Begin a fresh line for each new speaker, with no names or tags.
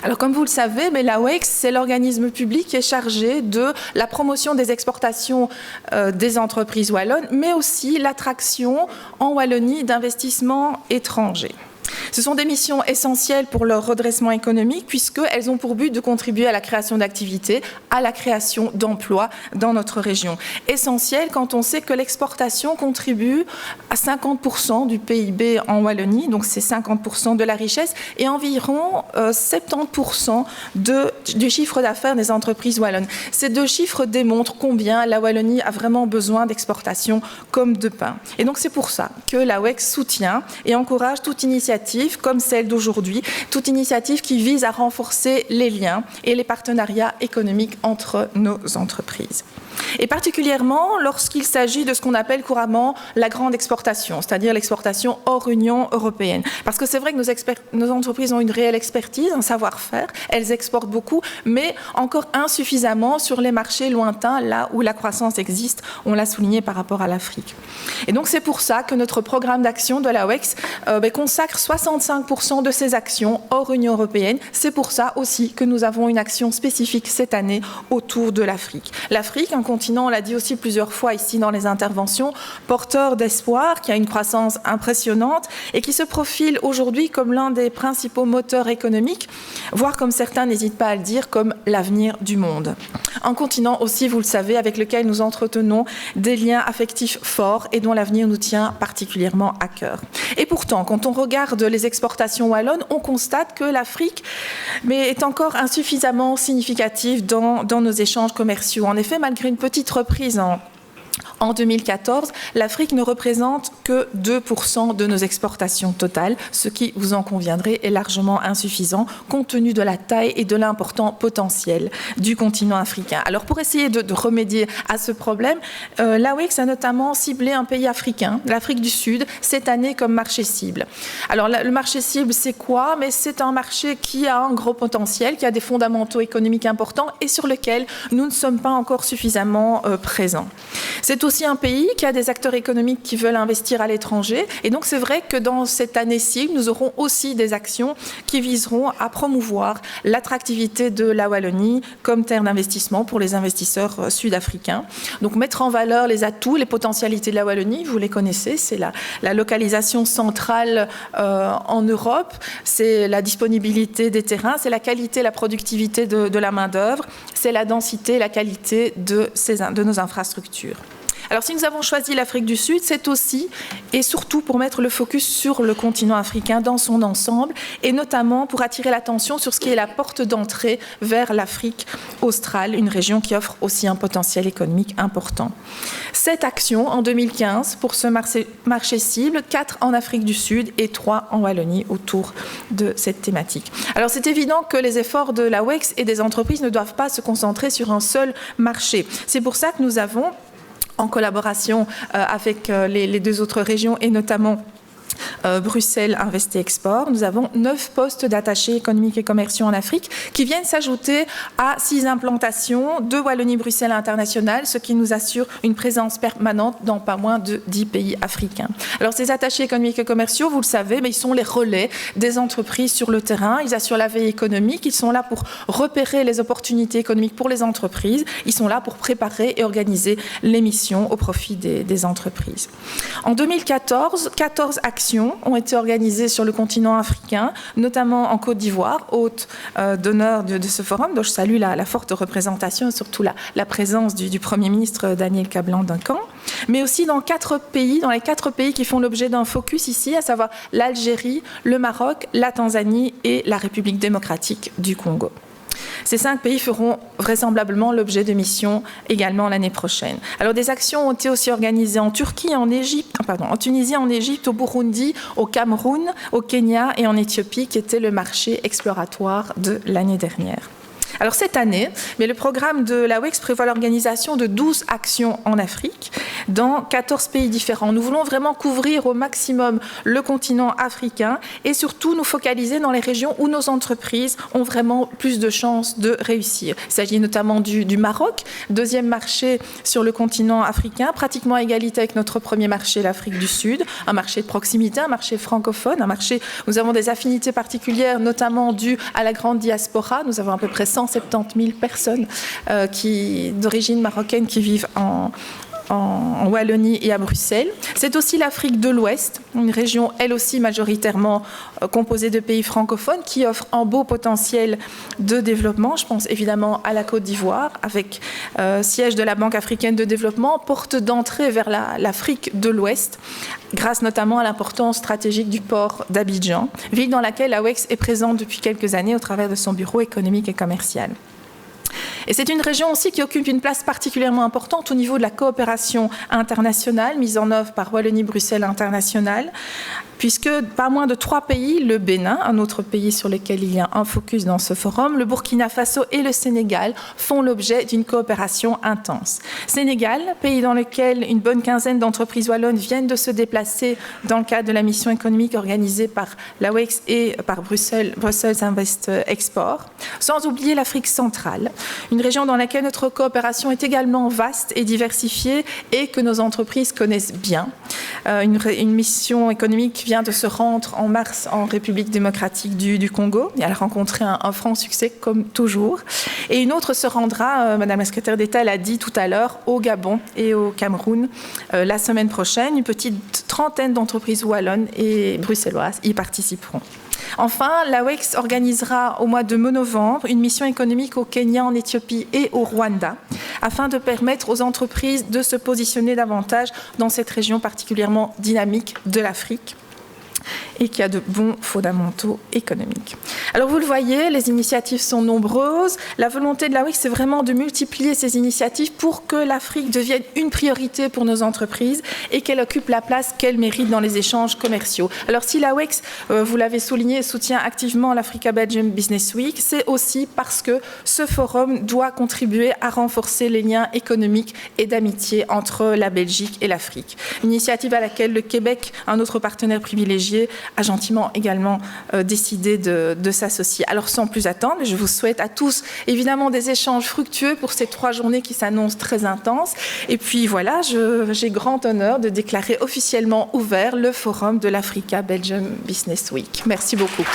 Alors, comme vous le savez, mais l'AWEX, c'est l'organisme public qui est chargé de la promotion des exportations des entreprises wallonnes, mais aussi l'attraction en Wallonie d'investissements étrangers. Ce sont des missions essentielles pour leur redressement économique puisqu'elles ont pour but de contribuer à la création d'activités, à la création d'emplois dans notre région. Essentielles quand on sait que l'exportation contribue à 50% du PIB en Wallonie, donc c'est 50% de la richesse, et environ 70% du chiffre d'affaires des entreprises wallonnes. Ces deux chiffres démontrent combien la Wallonie a vraiment besoin d'exportation comme de pain. Et donc c'est pour ça que l'AWEX soutient et encourage toute initiative comme celle d'aujourd'hui, toute initiative qui vise à renforcer les liens et les partenariats économiques entre nos entreprises. Et particulièrement lorsqu'il s'agit de ce qu'on appelle couramment la grande exportation, c'est-à-dire l'exportation hors Union européenne. Parce que c'est vrai que nos entreprises ont une réelle expertise, un savoir-faire, elles exportent beaucoup, mais encore insuffisamment sur les marchés lointains, là où la croissance existe, on l'a souligné par rapport à l'Afrique. Et donc c'est pour ça que notre programme d'action de l'AWEX consacre 65% de ses actions hors Union européenne. C'est pour ça aussi que nous avons une action spécifique cette année autour de l'Afrique. L'Afrique, un continent, on l'a dit aussi plusieurs fois ici dans les interventions, porteur d'espoir, qui a une croissance impressionnante et qui se profile aujourd'hui comme l'un des principaux moteurs économiques, voire comme certains n'hésitent pas à le dire, comme l'avenir du monde. Un continent aussi, vous le savez, avec lequel nous entretenons des liens affectifs forts et dont l'avenir nous tient particulièrement à cœur. Et pourtant, quand on regarde les exportations wallonnes, on constate que l'Afrique est encore insuffisamment significative dans nos échanges commerciaux. En effet, malgré une petite reprise en 2014, l'Afrique ne représente que 2% de nos exportations totales, ce qui, vous en conviendrez, est largement insuffisant compte tenu de la taille et de l'important potentiel du continent africain. Alors pour essayer de remédier à ce problème, l'AWEX a notamment ciblé un pays africain, l'Afrique du Sud, cette année comme marché cible. Alors le marché cible, c'est quoi? Mais c'est un marché qui a un gros potentiel, qui a des fondamentaux économiques importants et sur lequel nous ne sommes pas encore suffisamment présents. C'est aussi un pays qui a des acteurs économiques qui veulent investir à l'étranger. Et donc, c'est vrai que dans cette année-ci, nous aurons aussi des actions qui viseront à promouvoir l'attractivité de la Wallonie comme terre d'investissement pour les investisseurs sud-africains. Donc, mettre en valeur les atouts, les potentialités de la Wallonie, vous les connaissez, c'est la localisation centrale en Europe, c'est la disponibilité des terrains, c'est la qualité, la productivité de la main-d'œuvre, c'est la densité, la qualité de nos infrastructures. Alors si nous avons choisi l'Afrique du Sud, c'est aussi et surtout pour mettre le focus sur le continent africain dans son ensemble et notamment pour attirer l'attention sur ce qui est la porte d'entrée vers l'Afrique australe, une région qui offre aussi un potentiel économique important. 7 actions en 2015 pour ce marché cible, 4 en Afrique du Sud et 3 en Wallonie autour de cette thématique. Alors c'est évident que les efforts de l'AWEX et des entreprises ne doivent pas se concentrer sur un seul marché. C'est pour ça que nous avons en collaboration avec les 2 autres régions et notamment Bruxelles Invest et Export. Nous avons 9 postes d'attachés économiques et commerciaux en Afrique qui viennent s'ajouter à 6 implantations de Wallonie-Bruxelles internationale, ce qui nous assure une présence permanente dans pas moins de 10 pays africains. Alors ces attachés économiques et commerciaux, vous le savez, mais ils sont les relais des entreprises sur le terrain, ils assurent la veille économique, ils sont là pour repérer les opportunités économiques pour les entreprises, ils sont là pour préparer et organiser les missions au profit des entreprises. En 2014, 14 actions ont été organisées sur le continent africain, notamment en Côte d'Ivoire, hôte d'honneur de ce forum, dont je salue la forte représentation et surtout la présence du Premier ministre Daniel Kablan-Duncan, mais aussi dans les 4 pays qui font l'objet d'un focus ici, à savoir l'Algérie, le Maroc, la Tanzanie et la République démocratique du Congo. Ces 5 pays feront vraisemblablement l'objet de missions également l'année prochaine. Alors des actions ont été aussi organisées en Turquie, en Tunisie, en Égypte, au Burundi, au Cameroun, au Kenya et en Éthiopie, qui était le marché exploratoire de l'année dernière. Alors cette année, mais le programme de l'AWEX prévoit l'organisation de 12 actions en Afrique dans 14 pays différents. Nous voulons vraiment couvrir au maximum le continent africain et surtout nous focaliser dans les régions où nos entreprises ont vraiment plus de chances de réussir. Il s'agit notamment du Maroc, deuxième marché sur le continent africain, pratiquement à égalité avec notre premier marché, l'Afrique du Sud, un marché de proximité, un marché francophone, un marché où nous avons des affinités particulières, notamment dues à la grande diaspora. Nous avons à peu près 170 000 personnes d'origine marocaine qui vivent en Wallonie et à Bruxelles. C'est aussi l'Afrique de l'Ouest, une région elle aussi majoritairement composée de pays francophones qui offre un beau potentiel de développement. Je pense évidemment à la Côte d'Ivoire avec siège de la Banque africaine de développement, porte d'entrée vers l'Afrique de l'Ouest, grâce notamment à l'importance stratégique du port d'Abidjan, ville dans laquelle l'AWEX est présente depuis quelques années au travers de son bureau économique et commercial. Et c'est une région aussi qui occupe une place particulièrement importante au niveau de la coopération internationale mise en œuvre par Wallonie-Bruxelles International, puisque pas moins de 3 pays, le Bénin, un autre pays sur lequel il y a un focus dans ce forum, le Burkina Faso et le Sénégal font l'objet d'une coopération intense. Sénégal, pays dans lequel une bonne quinzaine d'entreprises wallonnes viennent de se déplacer dans le cadre de la mission économique organisée par l'AWEX et par Brussels Invest Export, sans oublier l'Afrique centrale, une région dans laquelle notre coopération est également vaste et diversifiée et que nos entreprises connaissent bien. Une mission économique vient de se rendre en mars en République démocratique du Congo et elle a rencontré un franc succès comme toujours. Et une autre se rendra, Madame la secrétaire d'État l'a dit tout à l'heure, au Gabon et au Cameroun la semaine prochaine. Une petite trentaine d'entreprises wallonnes et bruxelloises y participeront. Enfin, l'AWEX organisera au mois de novembre une mission économique au Kenya, en Éthiopie et au Rwanda, afin de permettre aux entreprises de se positionner davantage dans cette région particulièrement dynamique de l'Afrique et qui a de bons fondamentaux économiques. Alors vous le voyez, les initiatives sont nombreuses. La volonté de l'AWEX, c'est vraiment de multiplier ces initiatives pour que l'Afrique devienne une priorité pour nos entreprises et qu'elle occupe la place qu'elle mérite dans les échanges commerciaux. Alors si l'AWEX, vous l'avez souligné, soutient activement l'Africa Belgium Business Week, c'est aussi parce que ce forum doit contribuer à renforcer les liens économiques et d'amitié entre la Belgique et l'Afrique. Une initiative à laquelle le Québec, un autre partenaire privilégié, a gentiment également décidé de s'associer. Alors sans plus attendre, je vous souhaite à tous évidemment des échanges fructueux pour ces 3 journées qui s'annoncent très intenses. Et puis voilà, j'ai grand honneur de déclarer officiellement ouvert le forum de l'Africa Belgium Business Week. Merci beaucoup.